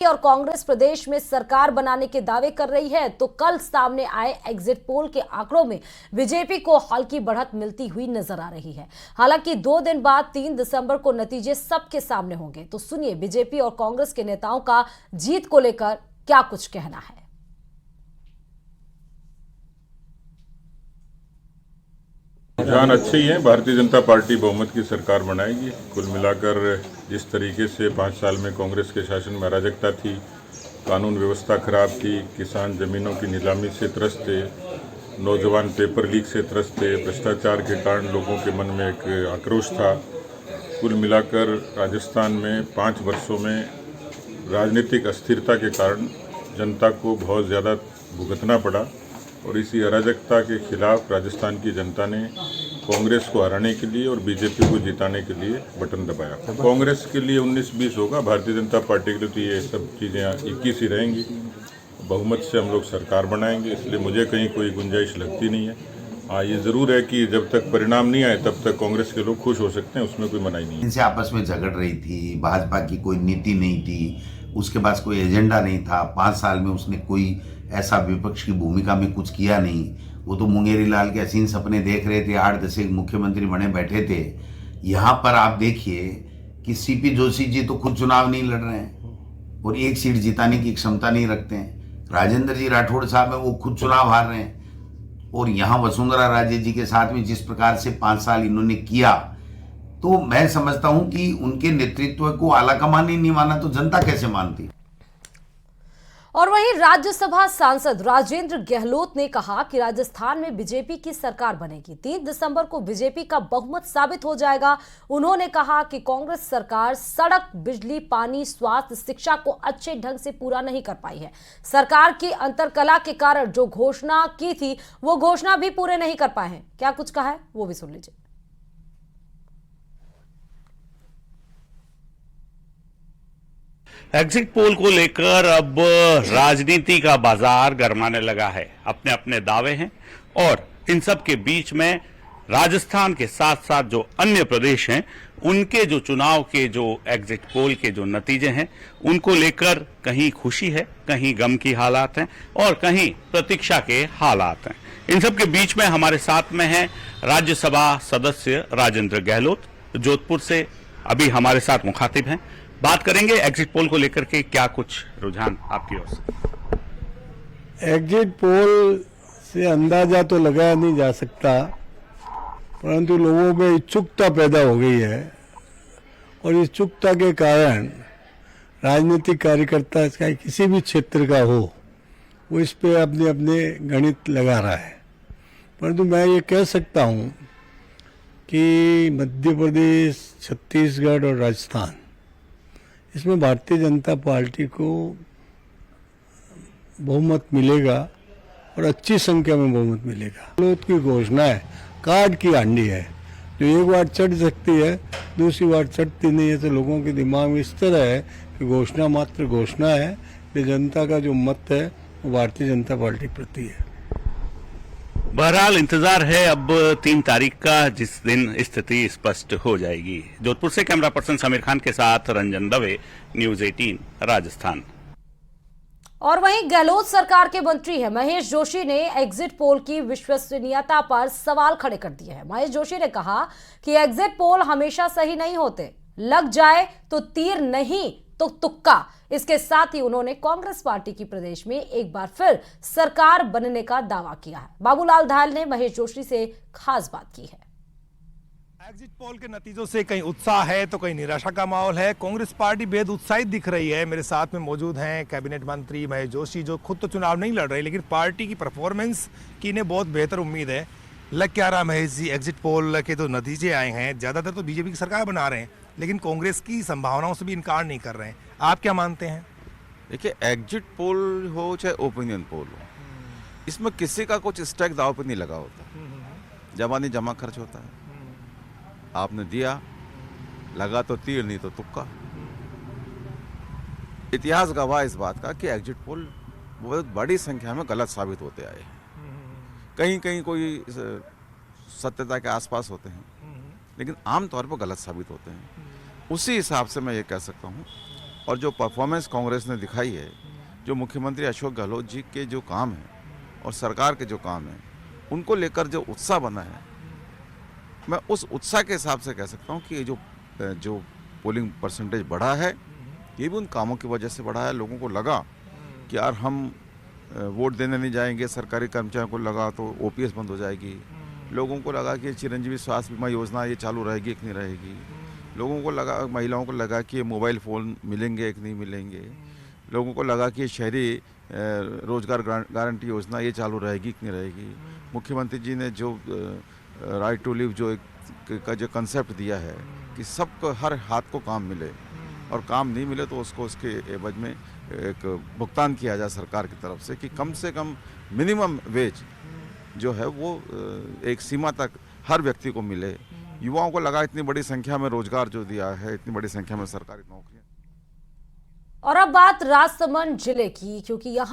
और कांग्रेस प्रदेश में सरकार बनाने के दावे कर रही है, तो कल सामने आए एग्जिट पोल के आंकड़ों में बीजेपी को हल्की बढ़त मिलती हुई नजर आ रही है। हालांकि 2 दिन बाद 3 दिसंबर को नतीजे सबके सामने होंगे। तो सुनिए बीजेपी और कांग्रेस के नेताओं का जीत को लेकर क्या कुछ कहना है। रुझान अच्छे ही हैं। भारतीय जनता पार्टी बहुमत की सरकार बनाएगी। कुल मिलाकर जिस तरीके से 5 साल में कांग्रेस के शासन में अराजकता थी, कानून व्यवस्था खराब थी, किसान जमीनों की नीलामी से त्रस्त थे, नौजवान पेपर लीक से त्रस्त थे, भ्रष्टाचार के कारण लोगों के मन में एक आक्रोश था। कुल मिलाकर राजस्थान में 5 वर्षों में राजनीतिक अस्थिरता के कारण जनता को बहुत ज़्यादा भुगतना पड़ा और इसी अराजकता के खिलाफ राजस्थान की जनता ने कांग्रेस को हराने के लिए और बीजेपी को जिताने के लिए बटन दबाया। कांग्रेस के लिए 19-20 होगा, भारतीय जनता पार्टी के लिए तो ये सब चीज़ें 21 ही रहेंगी। बहुमत से हम लोग सरकार बनाएंगे, इसलिए मुझे कहीं कोई गुंजाइश लगती नहीं है। हाँ, ये ज़रूर है कि जब तक परिणाम नहीं आए तब तक कांग्रेस के लोग खुश हो सकते हैं, उसमें कोई मनाही नहीं है। इनसे आपस में झगड़ रही थी, भाजपा की कोई नीति नहीं थी, उसके पास कोई एजेंडा नहीं था। 5 साल में उसने कोई ऐसा विपक्ष की भूमिका में कुछ किया नहीं। वो तो मुंगेरी लाल के हसीन सपने देख रहे थे, 8-10 मुख्यमंत्री बने बैठे थे। यहाँ पर आप देखिए कि सीपी जोशी जी तो खुद चुनाव नहीं लड़ रहे हैं और 1 सीट जिताने की क्षमता नहीं रखते हैं। राजेंद्र जी राठौड़ साहब है, वो खुद चुनाव हार रहे हैं। और यहाँ वसुंधरा राजे जी के साथ में जिस प्रकार से 5 साल इन्होंने किया, तो मैं समझता हूं कि उनके नेतृत्व को आलाकमान ही नहीं माना तो जनता कैसे मानती। और वहीं राज्यसभा सांसद राजेंद्र गहलोत ने कहा कि राजस्थान में बीजेपी की सरकार बनेगी। 3 दिसंबर को बीजेपी का बहुमत साबित हो जाएगा। उन्होंने कहा कि कांग्रेस सरकार सड़क, बिजली, पानी, स्वास्थ्य, शिक्षा को अच्छे ढंग से पूरा नहीं कर पाई है। सरकार की अंतरकला के कारण जो घोषणा की थी वो घोषणा भी पूरे नहीं कर पाए हैं। क्या कुछ कहा है वो भी सुन लीजिए। एग्जिट पोल को लेकर अब राजनीति का बाजार गरमाने लगा है। अपने अपने दावे हैं और इन सब के बीच में राजस्थान के साथ साथ जो अन्य प्रदेश हैं उनके जो चुनाव के जो एग्जिट पोल के जो नतीजे हैं उनको लेकर कहीं खुशी है, कहीं गम की हालात हैं और कहीं प्रतीक्षा के हालात हैं। इन सब के बीच में हमारे साथ में है राज्यसभा सदस्य राजेंद्र गहलोत, जोधपुर से अभी हमारे साथ मुखातिब हैं। बात करेंगे एग्जिट पोल को लेकर के क्या कुछ रुझान आपकी ओर से। एग्जिट पोल से अंदाजा तो लगाया नहीं जा सकता, परंतु लोगों में इच्छुकता पैदा हो गई है और इच्छुकता के कारण राजनीतिक कार्यकर्ता चाहे किसी भी क्षेत्र का हो वो इस पे अपने अपने गणित लगा रहा है। परंतु मैं ये कह सकता हूँ कि मध्य प्रदेश, छत्तीसगढ़ और राजस्थान, इसमें भारतीय जनता पार्टी को बहुमत मिलेगा और अच्छी संख्या में बहुमत मिलेगा। गहलोत की घोषणा है, कार्ड की हांडी है, जो एक बार चढ़ सकती है दूसरी बार चढ़ती नहीं है। तो लोगों के दिमाग में इस तरह है कि घोषणा मात्र घोषणा है, ये जनता का जो मत है वो भारतीय जनता पार्टी प्रति है। बहरहाल इंतजार है अब 3 तारीख का, जिस दिन स्थिति स्पष्ट हो जाएगी। जोधपुर से कैमरा पर्सन समीर खान के साथ रंजन दवे, न्यूज़ 18 राजस्थान। और वहीं गहलोत सरकार के मंत्री है महेश जोशी ने एग्जिट पोल की विश्वसनीयता पर सवाल खड़े कर दिए हैं। महेश जोशी ने कहा कि एग्जिट पोल हमेशा सही नहीं होते, लग जाए तो तीर नहीं तो तुक्का। इसके साथ ही उन्होंने कांग्रेस पार्टी की प्रदेश में एक बार फिर सरकार बनने का दावा किया है। बाबूलाल धायल ने महेश जोशी से खास बात की है। एग्जिट पोल के नतीजों से कहीं उत्साह है तो कहीं निराशा का माहौल है। कांग्रेस पार्टी बेहद उत्साहित दिख रही है। मेरे साथ में मौजूद हैं कैबिनेट मंत्री महेश जोशी, जो खुद तो चुनाव नहीं लड़ रहे लेकिन पार्टी की परफॉर्मेंस की इन्हें बहुत बेहतर उम्मीद है। लग क्या रहा महेश जी, एग्जिट पोल के जो नतीजे आए हैं, ज्यादातर तो बीजेपी की सरकार बना रहे हैं लेकिन कांग्रेस की संभावनाओं से भी इनकार नहीं कर रहे हैं। आप क्या मानते हैं? देखिए, एग्जिट पोल हो चाहे ओपिनियन पोल हो, इसमें किसी का कुछ स्टैक दाव पर नहीं लगा होता। जमा जमा खर्च होता है। आपने दिया, लगा तो तीर नहीं तो तुक्का। इतिहास गवाह इस बात का कि एग्जिट पोल बहुत बड़ी संख्या में गलत साबित होते आए हैं। कहीं कहीं कोई सत्यता के आसपास होते हैं लेकिन आमतौर पर गलत साबित होते हैं। उसी हिसाब से मैं ये कह सकता हूँ और जो परफॉर्मेंस कांग्रेस ने दिखाई है, जो मुख्यमंत्री अशोक गहलोत जी के जो काम है और सरकार के जो काम है, उनको लेकर जो उत्साह बना है, मैं उस उत्साह के हिसाब से कह सकता हूँ कि ये जो पोलिंग परसेंटेज बढ़ा है, ये भी उन कामों की वजह से बढ़ा है। लोगों को लगा कि यार हम वोट देने नहीं जाएंगे, सरकारी कर्मचारियों को लगा तो ओपीएस बंद हो जाएगी। लोगों को लगा कि चिरंजीवी स्वास्थ्य बीमा योजना ये चालू रहेगी कि नहीं रहेगी। लोगों को लगा, महिलाओं को लगा कि ये मोबाइल फ़ोन मिलेंगे कि नहीं मिलेंगे। लोगों को लगा कि शहरी रोजगार गारंटी योजना ये चालू रहेगी कि नहीं रहेगी। मुख्यमंत्री जी ने जो राइट टू लिव जो का जो कंसेप्ट दिया है कि सबको हर हाथ को काम मिले, और काम नहीं मिले तो उसको उसके एवज में एक भुगतान किया जाए सरकार की तरफ से कि कम मिनिमम वेज जो है वो एक सीमा तक हर व्यक्ति को मिले। युवाओं को लगा इतनी बड़ी संख्या में रोजगार जो दिया है, इतनी बड़ी संख्या में सरकारी नौकरियां। और अब बात राजसमंद जिले की, क्योंकि यहाँ